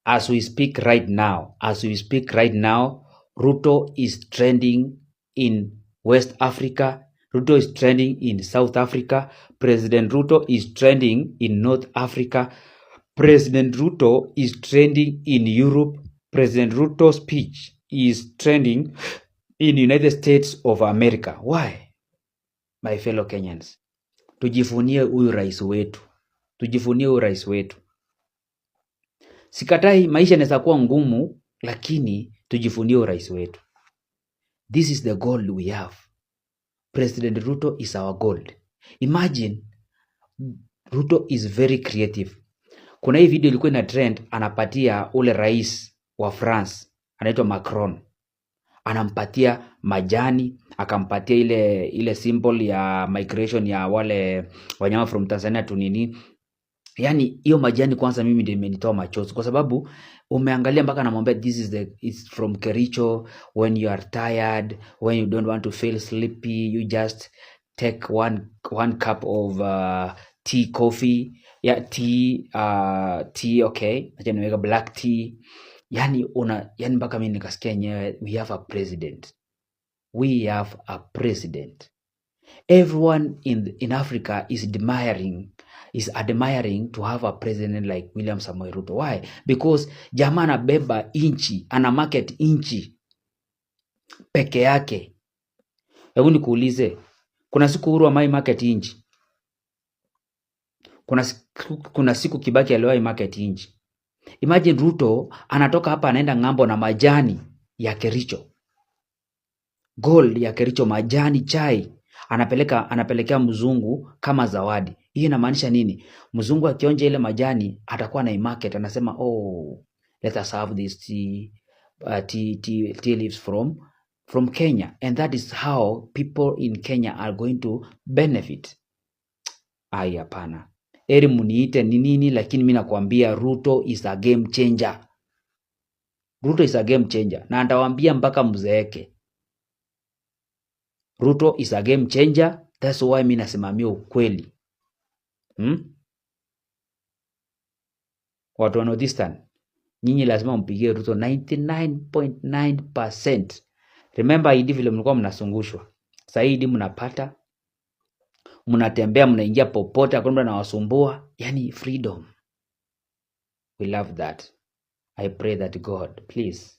as we speak right now, Ruto is trending in West Africa. Ruto is trending in South Africa. President Ruto is trending in North Africa. President Ruto is trending in Europe. President Ruto's speech is trending in United States of America. Why? My fellow Kenyans, tujifunie huyu rais wetu. Sikatai maisha yanaweza kuwa ngumu, lakini tujifunie urais wetu. This is the gold we have. President Ruto is our gold. Imagine, Ruto is very creative. Kuna hii video ilikuwa ina trend, anapatia ule rais wa France, anaitwa Macron. Anampatia majani, akampatia ile symbol ya migration ya wale wanyama from Tanzania tu nini. Yani hiyo majani kwanza mimi ndio imenitoa machozi kwa sababu umeangalia mpaka anamwambia it's from Kericho, when you are tired, when you don't want to feel sleepy, you just take one cup of tea, coffee, tea, okay, acha niweka black tea. Yani mpaka mimi nikasikia yenyewe, we have a president. Everyone in Africa is admiring to have a president like William Samoei Ruto. Why? Because jamaa anabeba inchi, ana market inchi peke yake. Hebu nikuulize, kuna siku Uhuru amai market inchi? Kuna siku Kibaki aliwahi market inchi? Imagine Ruto anatoka hapa anaenda ngambo na majani ya Kericho. Gold ya Kericho, majani, chai, anapelekea mzungu kama zawadi. Hii inamaanisha nini? Mzungu akionja ile majani atakuwa na market, anasema let us have this tea leaves from Kenya, and that is how people in Kenya are going to benefit. Hapana. Eri muniite ni nini, lakini mimi nakwambia Ruto is a game changer. Ruto is a game changer. Na ndawaambia mpaka mzeeke. Ruto is a game changer. That's why mimi nasimamia ukweli. Watu wa Northeastern, nyinyi lazima mpigie Ruto 99.9%. Remember ID vile mlikuwa mnasungushwa. Sasa ID mnapata, mnatembea, mnaingia popote, hakuna na wasumbua. Yani freedom. We love that. I pray that God, please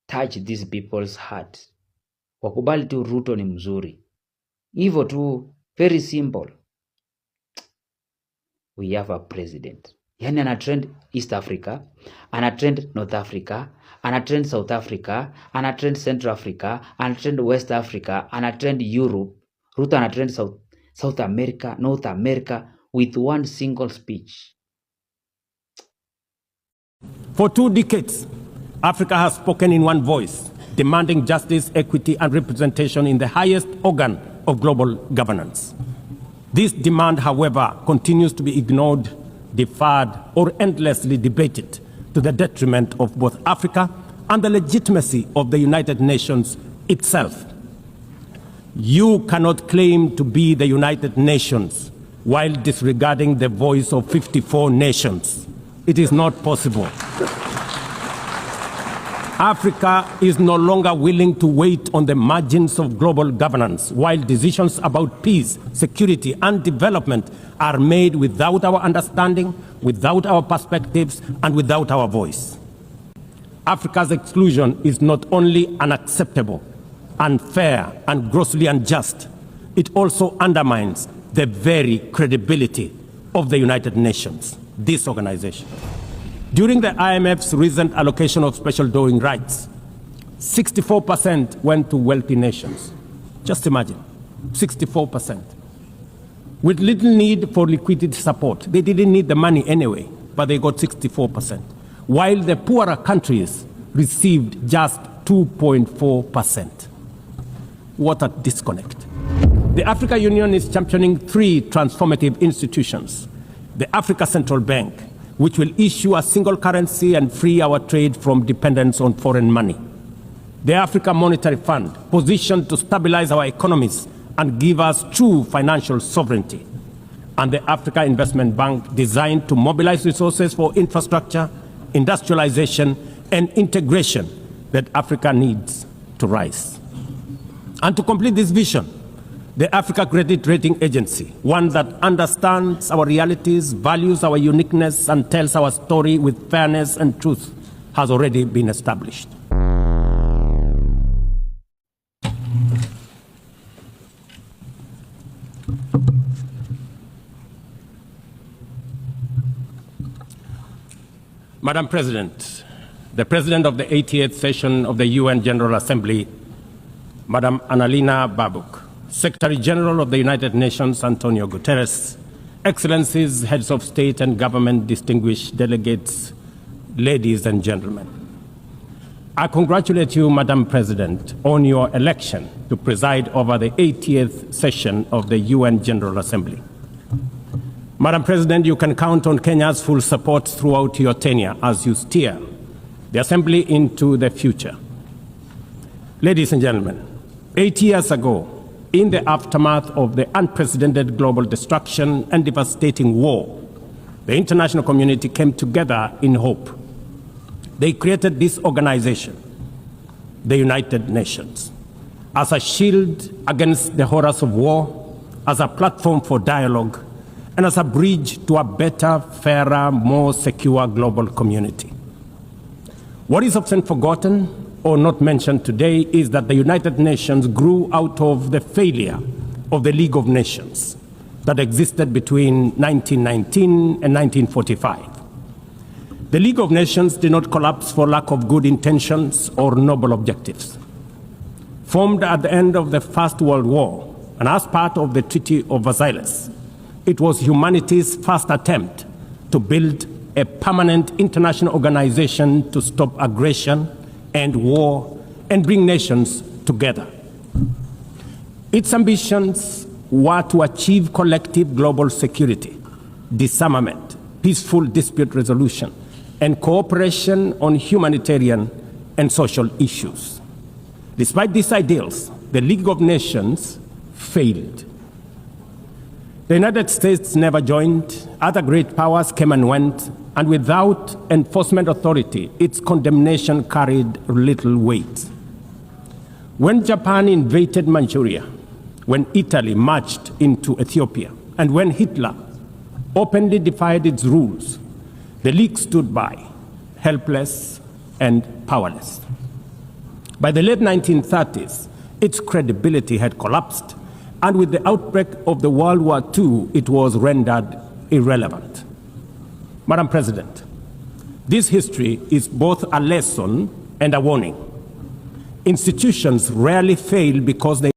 touch these people's heart. Wakubali tu Ruto ni mzuri. Hivyo tu, very simple. We have a president. Yani ana trend East Africa, ana trend North Africa, ana trend South Africa, ana trend Central Africa, ana trend West Africa, ana trend Europe. Ruto ana trend South America, North America with one single speech. For 2 decades, Africa has spoken in one voice, demanding justice, equity, and representation in the highest organ of global governance. This demand, however, continues to be ignored, deferred, or endlessly debated to the detriment of both Africa and the legitimacy of the United Nations itself. You cannot claim to be the United Nations while disregarding the voice of 54 nations. It is not possible. Africa is no longer willing to wait on the margins of global governance while decisions about peace, security, and development are made without our understanding, without our perspectives, and without our voice. Africa's exclusion is not only unacceptable, unfair, and grossly unjust, it also undermines the very credibility of the United Nations, this organization. During the IMF's recent allocation of special drawing rights, 64% went to wealthy nations. Just imagine, 64%. With little need for liquidity support. They didn't need the money anyway, but they got 64%. While the poorer countries received just 2.4%. What a disconnect. The Africa Union is championing 3 transformative institutions. The Africa Central Bank, which will issue a single currency and free our trade from dependence on foreign money. The Africa Monetary Fund, positioned to stabilize our economies and give us true financial sovereignty. and the Africa Investment Bank, designed to mobilize resources for infrastructure, industrialization, and integration that Africa needs to rise. And to complete this vision, the Africa Credit Rating Agency, one that understands our realities, values our uniqueness, and tells our story with fairness and truth, has already been established. Madam President, the President of the 88th session of the UN General Assembly, Madam Annalena Baerbock, Secretary General of the United Nations, Antonio Guterres, Excellencies, Heads of State and Government, distinguished delegates, ladies and gentlemen. I congratulate you, Madam President, on your election to preside over the 80th session of the UN General Assembly. Madam President, you can count on Kenya's full support throughout your tenure as you steer the Assembly into the future. Ladies and gentlemen, 8 years ago, in the aftermath of the unprecedented global destruction and devastating war, the international community came together in hope. They created this organization, the United Nations, as a shield against the horrors of war, as a platform for dialogue, and as a bridge to a better, fairer, more secure global community. What is often forgotten or not mentioned today is that the United Nations grew out of the failure of the League of Nations that existed between 1919 and 1945. The League of Nations did not collapse for lack of good intentions or noble objectives. Formed at the end of the First World War and as part of the Treaty of Versailles, it was humanity's first attempt to build a permanent international organization to stop aggression and war and bring nations together. Its ambitions were to achieve collective global security, disarmament, peaceful dispute resolution, and cooperation on humanitarian and social issues. Despite these ideals, the League of Nations failed. The United States never joined, other great powers came and went, and without enforcement authority, its condemnation carried little weight. When Japan invaded Manchuria, when Italy marched into Ethiopia, and when Hitler openly defied its rules, the League stood by, helpless and powerless. By the late 1930s, its credibility had collapsed, and with the outbreak of the World War II, it was rendered irrelevant. Madam President, this history is both a lesson and a warning. Institutions rarely fail because they